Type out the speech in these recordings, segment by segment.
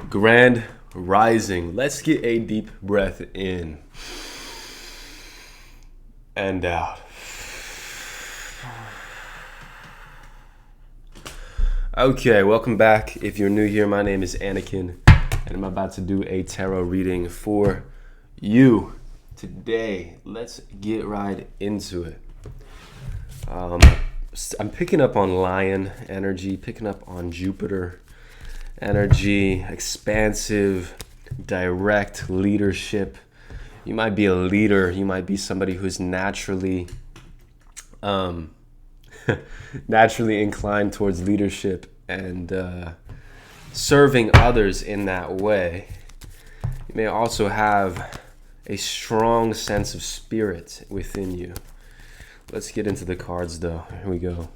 Grand Rising. Let's get a deep breath in and out. Okay, welcome back. If you're new here, my name is Anakin, and I'm about to do a tarot reading for you today. Let's get right into it. I'm picking up on Lion energy, picking up on Jupiter energy, expansive, direct leadership. You might be a leader. You might be somebody who's naturally naturally inclined towards leadership and serving others in that way. You may also have a strong sense of spirit within you. Let's get into the cards though. Here we go.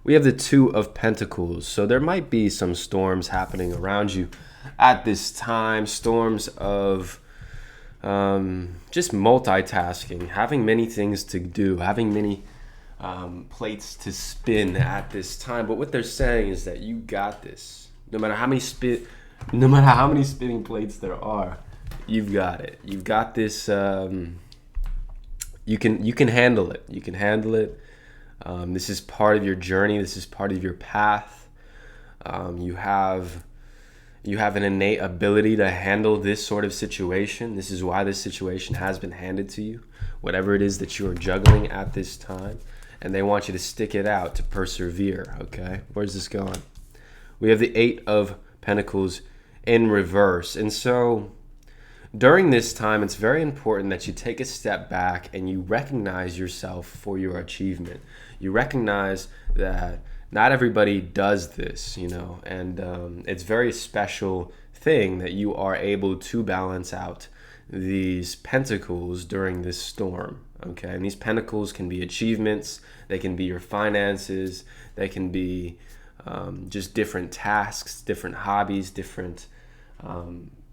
We have the Two of Pentacles. So there might be some storms happening around you at this time. Storms of just multitasking, having many things to do, having many plates to spin at this time. But what they're saying is that you got this. No matter how many spinning plates there are, you've got it. You've got this. You can handle it. You can handle it. This is part of your journey. This is part of your path. You have an innate ability to handle this sort of situation. This is why this situation has been handed to you, whatever it is that you are juggling at this time. And they want you to stick it out, to persevere, okay? Where's this going? We have the Eight of Pentacles in reverse. And so during this time, it's very important that you take a step back and you recognize yourself for your achievement. You recognize that not everybody does this, and it's a very special thing that you are able to balance out these pentacles during this storm, okay? And these pentacles can be achievements, they can be your finances, they can be just different tasks, different hobbies, different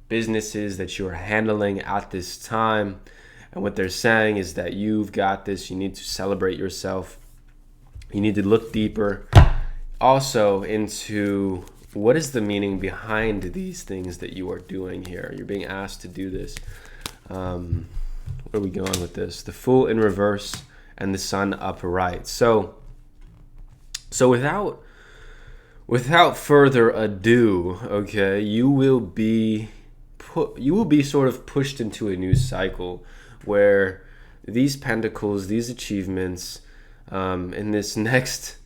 businesses that you are handling at this time. And what they're saying is that you've got this. You need to celebrate yourself. You need to look deeper also into what is the meaning behind these things that you are doing here. You're being asked to do this. Where are we going with this? The Fool in reverse and the Sun upright. So without further ado, okay, you will be sort of pushed into a new cycle where these pentacles, these achievements, in this next,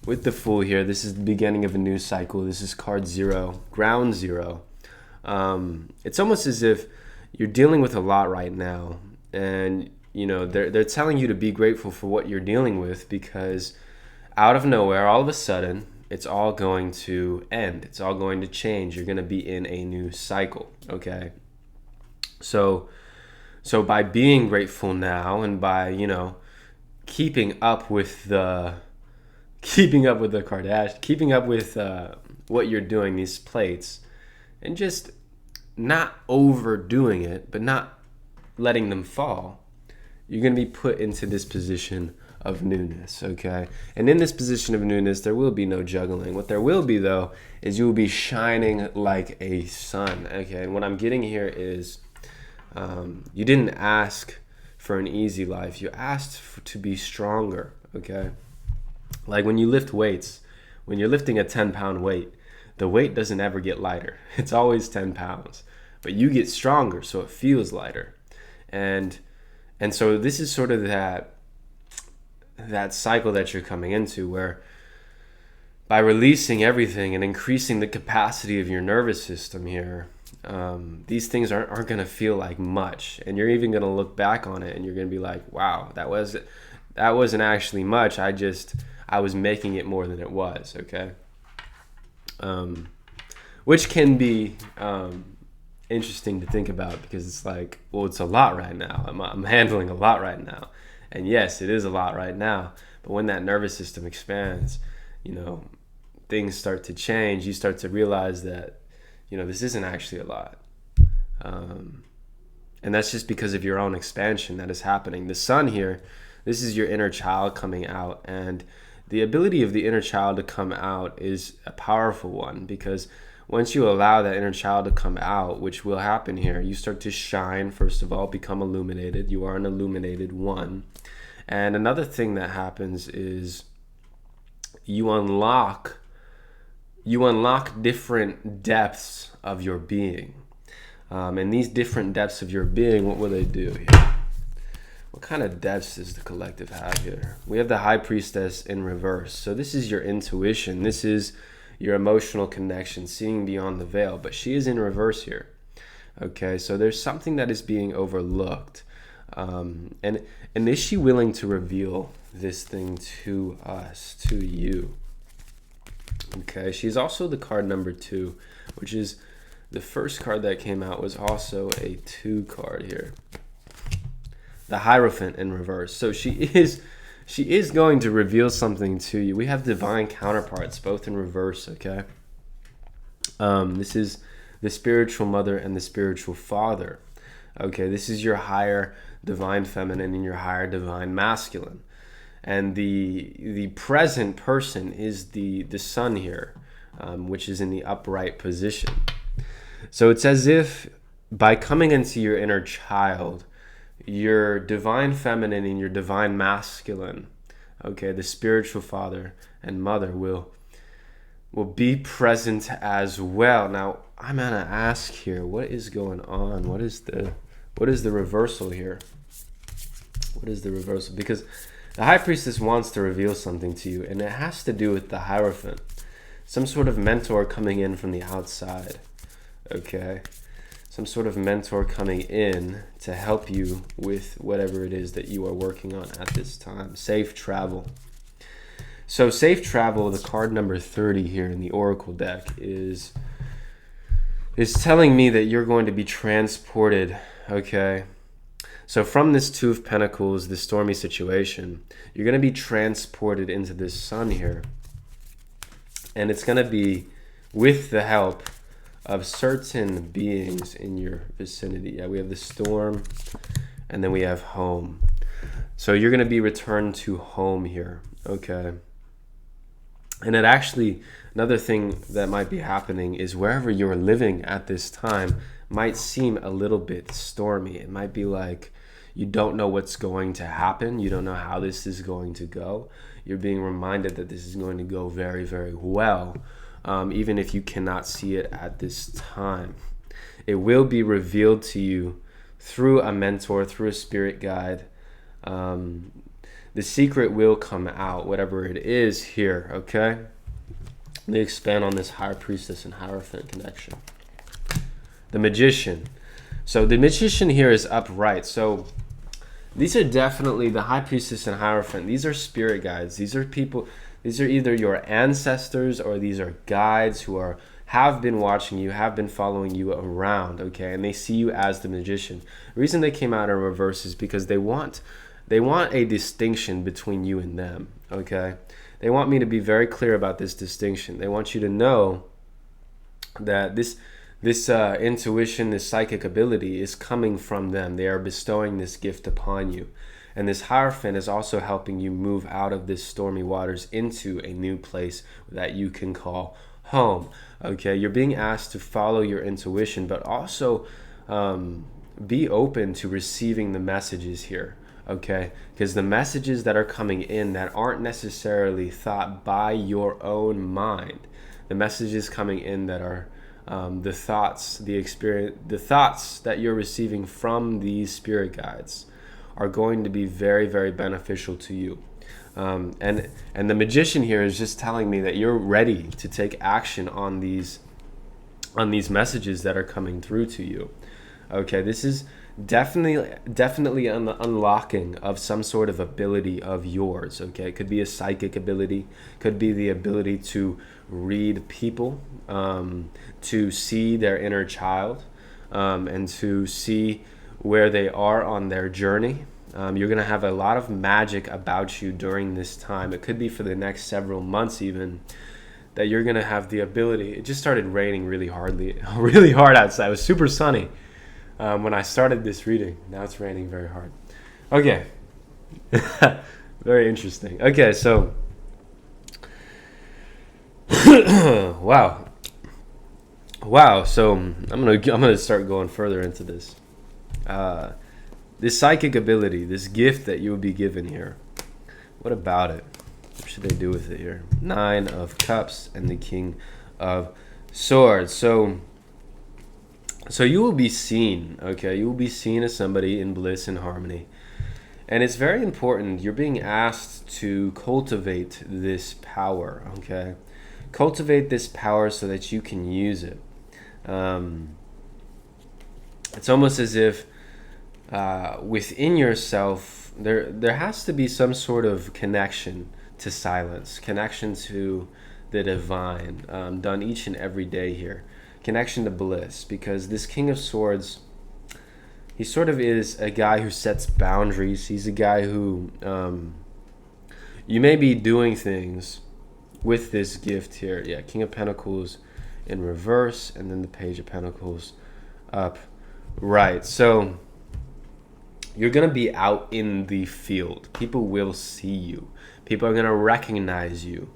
with the Fool here, this is the beginning of a new cycle. This is card 0, ground 0. It's almost as if you're dealing with a lot right now, and they're telling you to be grateful for what you're dealing with, because out of nowhere, all of a sudden, it's all going to end. It's all going to change. You're going to be in a new cycle, okay? So by being grateful now, and by, keeping up with the Kardashians, keeping up with what you're doing, these plates, and just not overdoing it, but not letting them fall, you're going to be put into this position of newness, okay? And in this position of newness, there will be no juggling. What there will be, though, is you will be shining like a sun, okay? And what I'm getting here is you didn't ask for an easy life. You asked to be stronger, okay? Like when you lift weights, when you're lifting a 10-pound weight, the weight doesn't ever get lighter. It's always 10 pounds. But you get stronger, so it feels lighter. And so this is sort of that cycle that you're coming into, where by releasing everything and increasing the capacity of your nervous system here, these things aren't going to feel like much. And you're even going to look back on it and you're going to be like, wow, that wasn't actually much. I was making it more than it was, okay? Which can be interesting to think about, because it's like, well, it's a lot right now. I'm handling a lot right now. And yes, it is a lot right now. But when that nervous system expands, things start to change. You start to realize that, this isn't actually a lot. And that's just because of your own expansion that is happening. The Sun here, this is your inner child coming out. And the ability of the inner child to come out is a powerful one, because once you allow that inner child to come out, which will happen here, you start to shine, first of all, become illuminated. You are an illuminated one. And another thing that happens is you unlock different depths of your being. And these different depths of your being, what will they do here? What kind of depths does the collective have here? We have the High Priestess in reverse. So this is your intuition. This is your emotional connection, seeing beyond the veil. But she is in reverse here. Okay, so there's something that is being overlooked. And is she willing to reveal this thing to us, to you? Okay, she's also the card number 2, which is the first card that came out was also a 2 card here. The Hierophant in reverse. So she is going to reveal something to you. We have divine counterparts, both in reverse, okay? This is the spiritual mother and the spiritual father. Okay, this is your higher divine feminine and your higher divine masculine. And the present person is the sun here, which is in the upright position. So it's as if by coming into your inner child, your divine feminine and your divine masculine, okay, the spiritual father and mother will be present as well. Now, I'm going to ask here, what is going on? What is the reversal here? What is the reversal? Because the High Priestess wants to reveal something to you, and it has to do with the Hierophant. Some sort of mentor coming in from the outside, okay? Some sort of mentor coming in to help you with whatever it is that you are working on at this time. Safe travel. So safe travel, the card number 30 here in the Oracle deck is telling me that you're going to be transported, okay? So from this 2 of Pentacles, this stormy situation, you're going to be transported into this sun here. And it's going to be with the help of certain beings in your vicinity. Yeah, we have the storm, and then we have home. So you're going to be returned to home here, okay? And it actually, another thing that might be happening is wherever you're living at this time might seem a little bit stormy. It might be like you don't know what's going to happen. You don't know how this is going to go. You're being reminded that this is going to go very, very well, even if you cannot see it at this time. It will be revealed to you through a mentor, through a spirit guide. The secret will come out, whatever it is here, okay? Let me expand on this High Priestess and Hierophant connection. The Magician. So the Magician here is upright. So these are definitely the High Priestess and Hierophant. These are spirit guides. These are people, these are either your ancestors or these are guides who have been watching you, have been following you around, okay? And they see you as the Magician. The reason they came out in reverse is because they want a distinction between you and them, okay? They want me to be very clear about this distinction. They want you to know that this intuition, this psychic ability is coming from them. They are bestowing this gift upon you. And this Hierophant is also helping you move out of this stormy waters into a new place that you can call home. Okay, you're being asked to follow your intuition, but also be open to receiving the messages here. Okay, because the messages that are coming in that aren't necessarily thought by your own mind, the messages coming in that are the thoughts, the experience, the thoughts that you're receiving from these spirit guides are going to be very, very beneficial to you. And the Magician here is just telling me that you're ready to take action on these messages that are coming through to you. Okay, this is definitely an unlocking of some sort of ability of yours. Okay, it could be a psychic ability, could be the ability to read people, to see their inner child, and to see where they are on their journey. You're going to have a lot of magic about you during this time. It could be for the next several months even, that you're going to have the ability. It just started raining really hard outside. It was super sunny when I started this reading. Now it's raining very hard. Okay. Very interesting. Okay, so wow. Wow. So I'm gonna start going further into this. This psychic ability, this gift that you will be given here. What about it? What should they do with it here? Nine of Cups and the King of Swords. So you will be seen, okay? You will be seen as somebody in bliss and harmony. And it's very important. You're being asked to cultivate this power, okay? Cultivate this power so that you can use it. It's almost as if within yourself, there has to be some sort of connection to silence, connection to the divine, done each and every day here. Connection to bliss, because this King of Swords, he sort of is a guy who sets boundaries. He's a guy who you may be doing things with this gift here. Yeah, King of Pentacles in reverse, and then the Page of Pentacles up right. So you're going to be out in the field. People will see you. People are going to recognize you.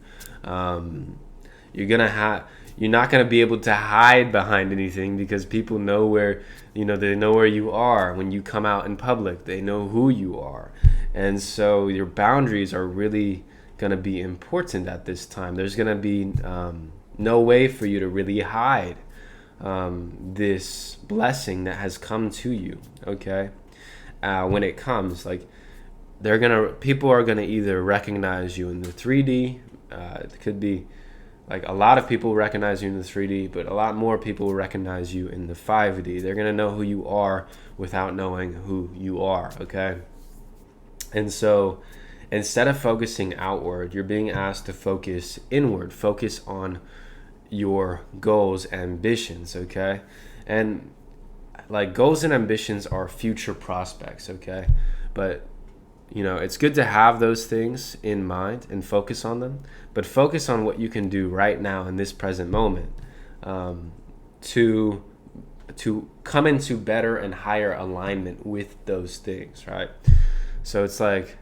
You're not going to be able to hide behind anything, because people know where, they know where you are when you come out in public. They know who you are. And so your boundaries are really going to be important at this time. There's going to be no way for you to really hide this blessing that has come to you, okay? When it comes, like, people are gonna either recognize you in the 3D. It could be like a lot of people recognize you in the 3D, but a lot more people will recognize you in the 5D. They're gonna know who you are without knowing who you are, okay? And so instead of focusing outward, you're being asked to focus inward, focus on your goals, ambitions, okay? And like, goals and ambitions are future prospects, okay? But it's good to have those things in mind and focus on them, but focus on what you can do right now in this present moment, to come into better and higher alignment with those things, right? So it's like,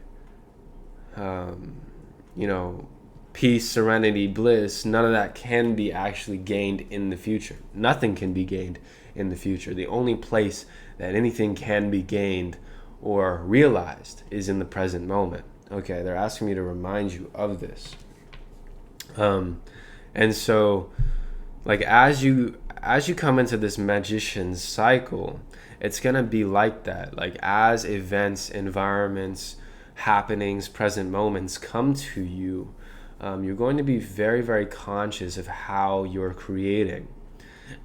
peace, serenity, bliss, none of that can be actually gained in the future. Nothing can be gained in the future. The only place that anything can be gained or realized is in the present moment. Okay, they're asking me to remind you of this. And so, like, as you come into this magician's cycle, it's gonna be like that. Like, as events, environments, happenings, present moments come to you, you're going to be very, very conscious of how you're creating.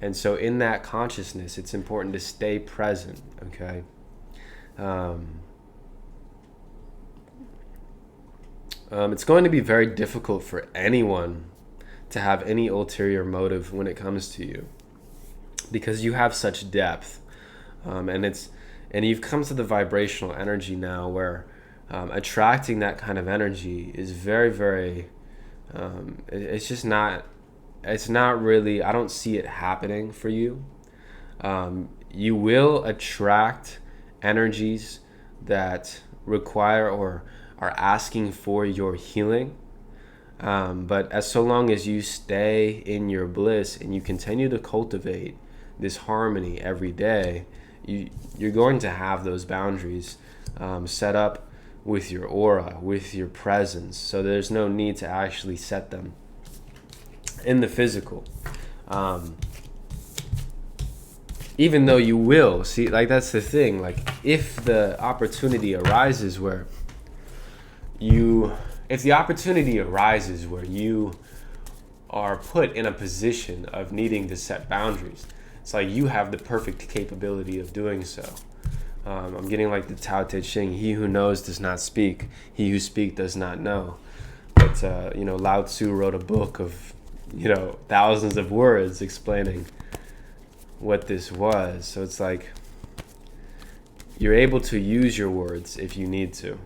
And so in that consciousness, it's important to stay present, okay? It's going to be very difficult for anyone to have any ulterior motive when it comes to you, because you have such depth, and you've come to the vibrational energy now where attracting that kind of energy is very, very, it's not really, I don't see it happening for you. You will attract energies that require or are asking for your healing. But as so long as you stay in your bliss and you continue to cultivate this harmony every day, you're going to have those boundaries set up with your aura, with your presence. So there's no need to actually set them in the physical. Even though you will see, like, that's the thing. Like, if the opportunity arises where you are put in a position of needing to set boundaries, it's like you have the perfect capability of doing so. I'm getting like the Tao Te Ching: he who knows does not speak, he who speaks does not know. But Lao Tzu wrote a book of thousands of words explaining what this was. So it's like you're able to use your words if you need to.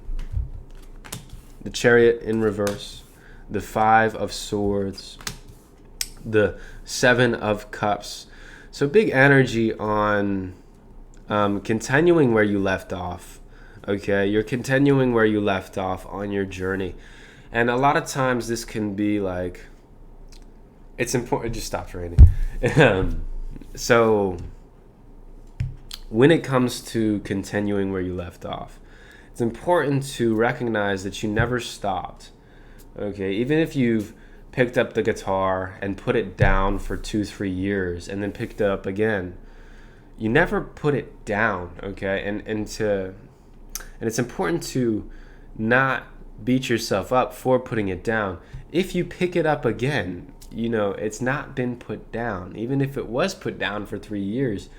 The Chariot in reverse, the 5 of Swords, the 7 of Cups. So big energy on continuing where you left off. Okay, you're continuing where you left off on your journey. And a lot of times this can be like it's important. It just stopped raining. So when it comes to continuing where you left off, it's important to recognize that you never stopped. Okay, even if you've picked up the guitar and put it down for 2-3 years and then picked it up again, you never put it down. Okay, and it's important to not beat yourself up for putting it down. If you pick it up again, it's not been put down. Even if it was put down for 3 years,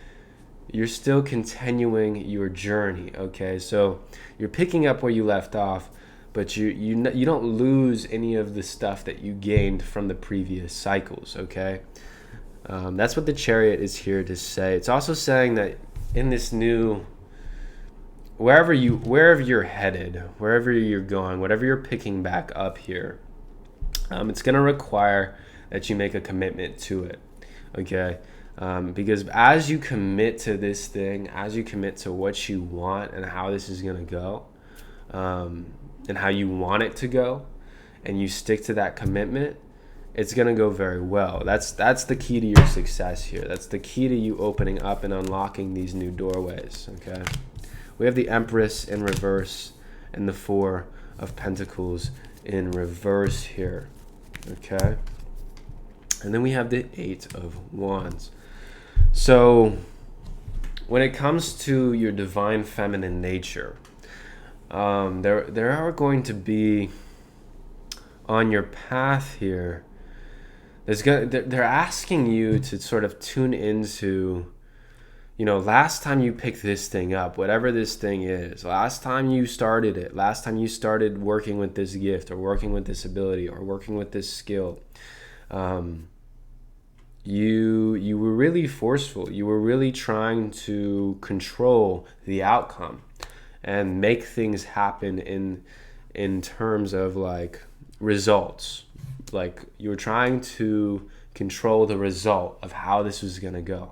you're still continuing your journey. Okay, so you're picking up where you left off, but you don't lose any of the stuff that you gained from the previous cycles. Okay, that's what the Chariot is here to say. It's also saying that in this new, wherever you're headed, wherever you're going, whatever you're picking back up here, it's going to require that you make a commitment to it. Okay, because as you commit to this thing, as you commit to what you want and how this is going to go, and how you want it to go, and you stick to that commitment, it's going to go very well. That's the key to your success here. That's the key to you opening up and unlocking these new doorways. Okay, we have the Empress in reverse and the Four of Pentacles in reverse here. Okay, and then we have the Eight of Wands. So when it comes to your divine feminine nature, there are going to be on your path here, they're asking you to sort of tune into, last time you picked this thing up, whatever this thing is, last time you started it, last time you started working with this gift or working with this ability or working with this skill, you were really forceful. You were really trying to control the outcome and make things happen in terms of like results. Like you were trying to control the result of how this was going to go.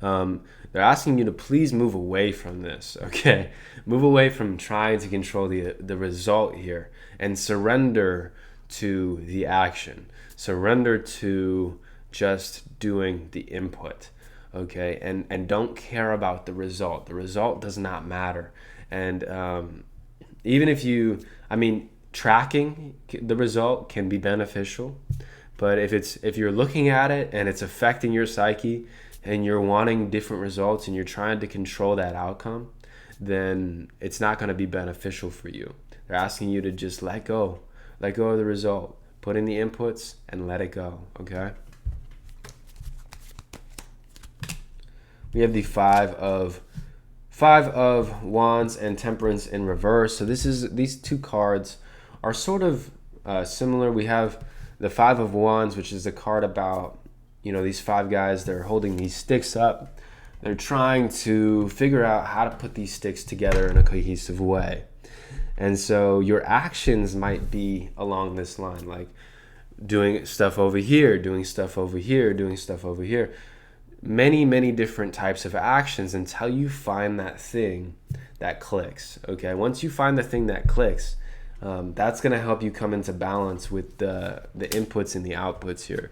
They're asking you to please move away from this. Okay, move away from trying to control the result here and surrender to the action. Surrender to just doing the input. Okay, and don't care about the result. The result does not matter. And even if tracking the result can be beneficial, but if you're looking at it and it's affecting your psyche and you're wanting different results and you're trying to control that outcome, then it's not going to be beneficial for you. They're asking you to just let go of the result, put in the inputs and let it go. Okay. We have the Five of Wands and Temperance in reverse. So these two cards are sort of similar. We have the Five of Wands, which is a card about, these five guys. They're holding these sticks up. They're trying to figure out how to put these sticks together in a cohesive way. And so your actions might be along this line, like doing stuff over here, doing stuff over here, doing stuff over here. Many, many different types of actions until you find that thing that clicks. Okay, once you find the thing that clicks, that's going to help you come into balance with the inputs and the outputs here.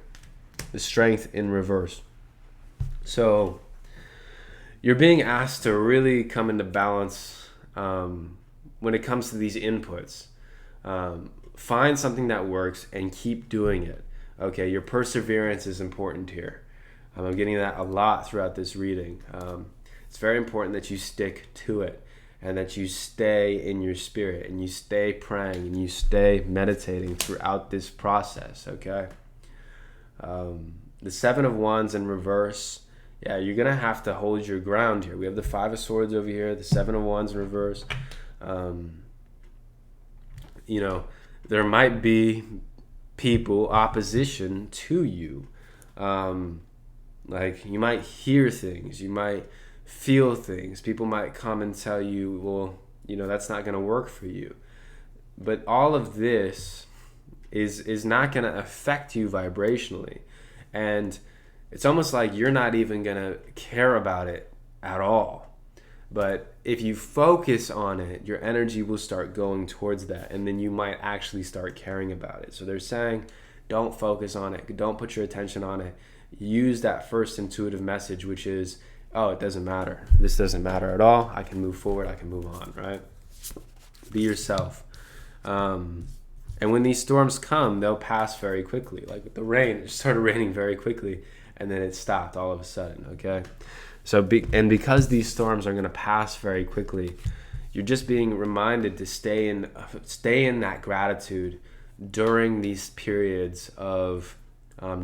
The Strength in reverse. So you're being asked to really come into balance when it comes to these inputs. Find something that works and keep doing it. Okay, your perseverance is important here. I'm getting that a lot throughout this reading. It's very important that you stick to it and that you stay in your spirit and you stay praying and you stay meditating throughout this process, okay? The Seven of Wands in reverse. Yeah, you're going to have to hold your ground here. We have the Five of Swords over here, the Seven of Wands in reverse. There might be people, opposition to you. Like you might hear things, you might feel things. People might come and tell you, well, that's not going to work for you. But all of this is not going to affect you vibrationally. And it's almost like you're not even going to care about it at all. But if you focus on it, your energy will start going towards that. And then you might actually start caring about it. So they're saying Don't focus on it. Don't put your attention on it. Use that first intuitive message, which is, oh, it doesn't matter. This doesn't matter at all. I can move forward. I can move on, right? Be yourself. And when these storms come, they'll pass very quickly. Like with the rain, it started raining very quickly, and then it stopped all of a sudden, okay? So, because these storms are going to pass very quickly, you're just being reminded to stay in that gratitude during these periods of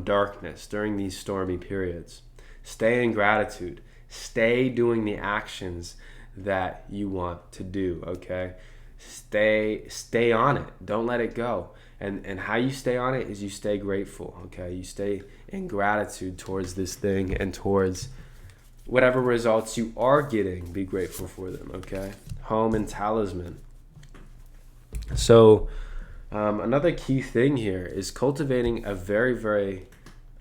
darkness, during these stormy periods. Stay in gratitude. Stay doing the actions that you want to do, okay? Stay on it. Don't let it go. And how you stay on it is you stay grateful, okay? You stay in gratitude towards this thing and towards whatever results you are getting. Be grateful for them, okay? Home and talisman. So another key thing here is cultivating a very, very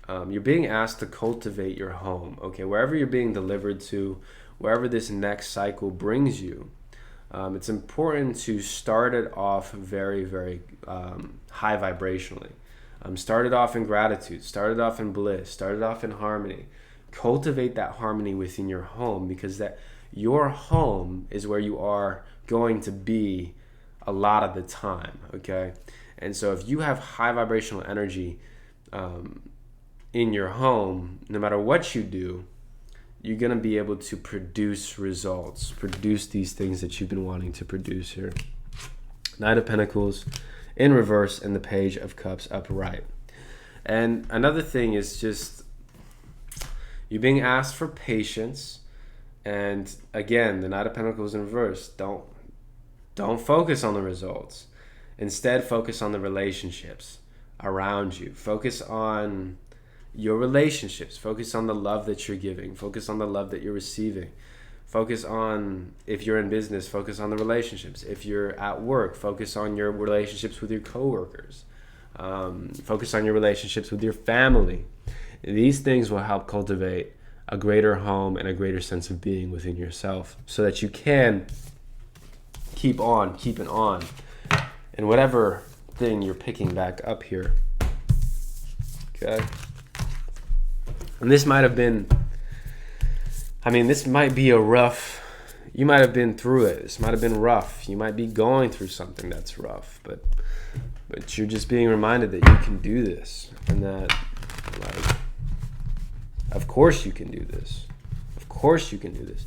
you're being asked to cultivate your home, okay? Wherever you're being delivered to, wherever this next cycle brings you, it's important to start it off very, very high vibrationally. Start it off in gratitude, start it off in bliss, start it off in harmony. Cultivate that harmony within your home, because that your home is where you are going to be a lot of the time, okay? And so if you have high vibrational energy in your home, no matter what you do, you're going to be able to produce results, produce these things that you've been wanting to produce here. Knight of Pentacles in reverse and the Page of Cups upright. And another thing is just you're being asked for patience. And again, the Knight of Pentacles in reverse. Don't focus on the results. Instead, focus on the relationships around you. Focus on your relationships. Focus on the love that you're giving. Focus on the love that you're receiving. Focus on, if you're in business, focus on the relationships. If you're at work, focus on your relationships with your coworkers. Focus on your relationships with your family. These things will help cultivate a greater home and a greater sense of being within yourself, so that you can keep on keeping on in whatever thing you're picking back up here. Okay? And this might have been, this might be you might have been through it. This might have been rough. You might be going through something that's rough, but you're just being reminded that you can do this, and that, of course you can do this. Of course you can do this.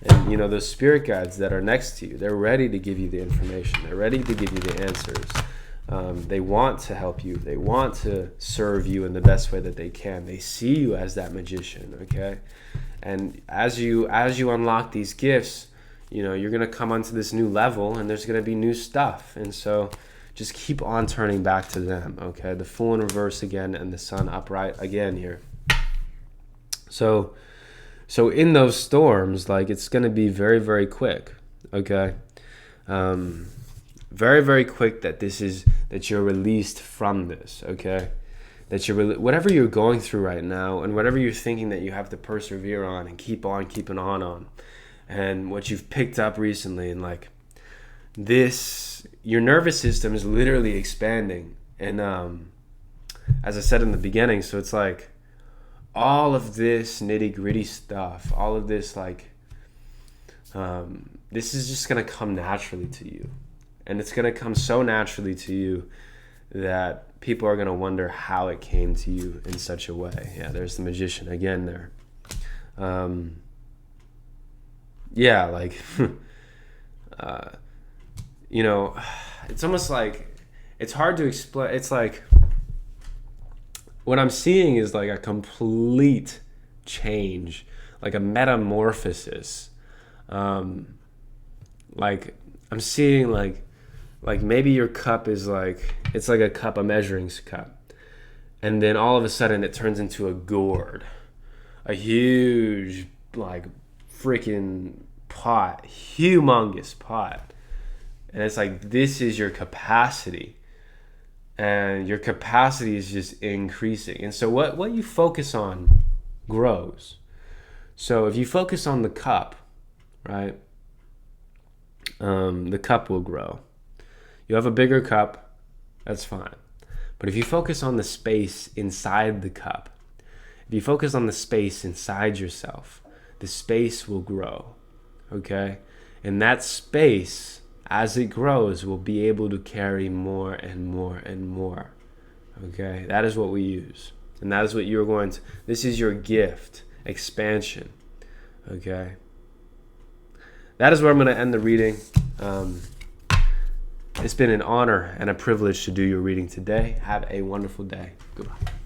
And, those spirit guides that are next to you, they're ready to give you the information. They're ready to give you the answers. They want to help you. They want to serve you in the best way that they can. They see you as that magician, okay? And as you unlock these gifts, you're going to come onto this new level, and there's going to be new stuff. And so just keep on turning back to them, okay? The Fool in reverse again, and the Sun upright again here. So in those storms, it's going to be very, very quick, okay? Very, very quick that you're released from this, okay? That whatever you're going through right now, and whatever you're thinking that you have to persevere on and keep on keeping on, and what you've picked up recently, and your nervous system is literally expanding. And as I said in the beginning, so it's all of this nitty gritty stuff, all of this this is just gonna come naturally to you. And it's going to come so naturally to you that people are going to wonder how it came to you in such a way. Yeah, there's the Magician again there. It's almost it's hard to explain. It's what I'm seeing is a complete change, a metamorphosis. I'm seeing maybe your cup is it's like a cup, a measuring cup, and then all of a sudden it turns into a gourd, a huge freaking pot, humongous pot, and it's this is your capacity, and your capacity is just increasing. And so what you focus on grows. So if you focus on the cup, right, the cup will grow. You have a bigger cup, that's fine. But if you focus on the space inside the cup, if you focus on the space inside yourself, the space will grow, okay? And that space, as it grows, will be able to carry more and more and more, okay? That is what we use. And that is what you're going to, this is your gift, expansion, okay? That is where I'm going to end the reading. It's been an honor and a privilege to do your reading today. Have a wonderful day. Goodbye.